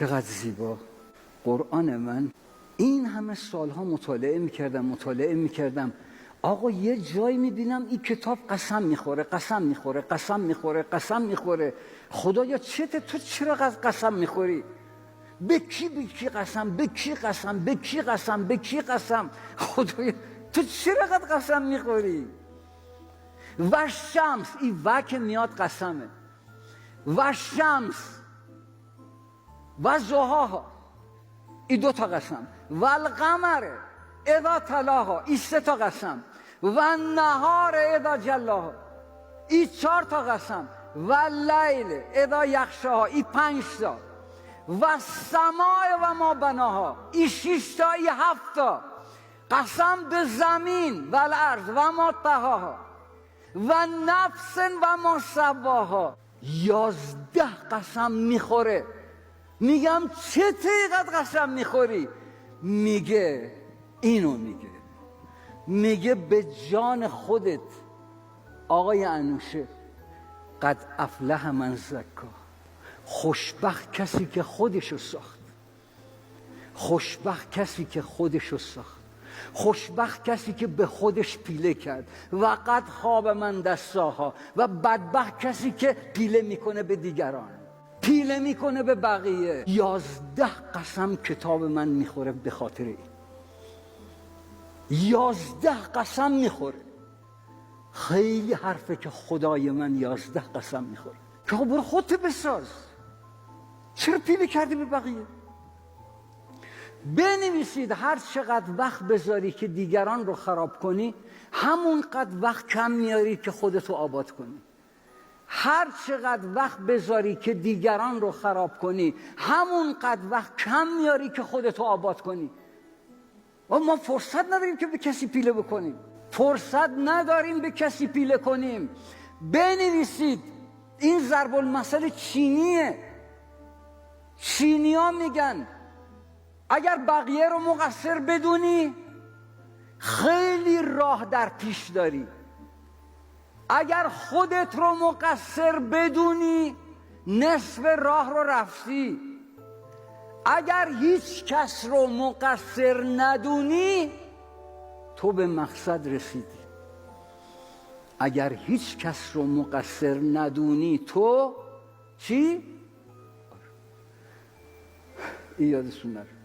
چقدر زیبا قرآن من. این همه سالها مطالعه میکردم آقا یه جایی میبینم این کتاب قسم میخوره. خدایا چته تو چرا قسم میخوری؟ به کی قسم؟ خدایا تو چرا قسم میخوری؟ و شمس، این و که میاد قسمه، و شمس و ضحاها، این 2 تا قسم، و القمر اذا تلاها، این 3 تا قسم، و النهار اذا جلاها، این 4 تا قسم، و اللیل اذا یغشاها، این 5 تا، و السماء و ما بناها، این 6 تا، این 7 تا، قسم به زمین و الارض و ما طحاها و نفس و ما سواها. 11 قسم میخوره. میگم چه اینقدر قسم میخوری؟ میگه اینو میگه به جان خودت آقای انوشه، قد افلح من زکا، خوشبخت کسی که خودشو ساخت، خوشبخت کسی که به خودش پیله کرد، و قد خواب من دستاها، و بدبخت کسی که پیله میکنه به دیگران، پیله میکنه به بقیه. 11 قسم کتاب من میخوره به خاطر این. 11 قسم میخوره. خیلی حرفه که خدای من 11 قسم میخوره که برو خودت بساز، چرا پیله کردی به بقیه؟ بنویسید هر چقدر وقت بذاری که دیگران رو خراب کنی، همونقدر وقت کم میاری که خودتو آباد کنی. هر چقدر وقت بذاری که دیگران رو خراب کنی، همونقدر وقت کم میاری که خودتو آباد کنی. و ما فرصت نداریم که به کسی پیله بکنیم، بنویسید. این ضرب المثل چینیه. چینی‌ها میگن اگر بقیه رو مقصر بدونی خیلی راه در پیش داری، اگر خودت رو مقصر بدونی نصف راه رو رفتی، اگر هیچ کس رو مقصر ندونی تو به مقصد رسیدی. اگر هیچ کس رو مقصر ندونی تو چی؟ این یادتون نره.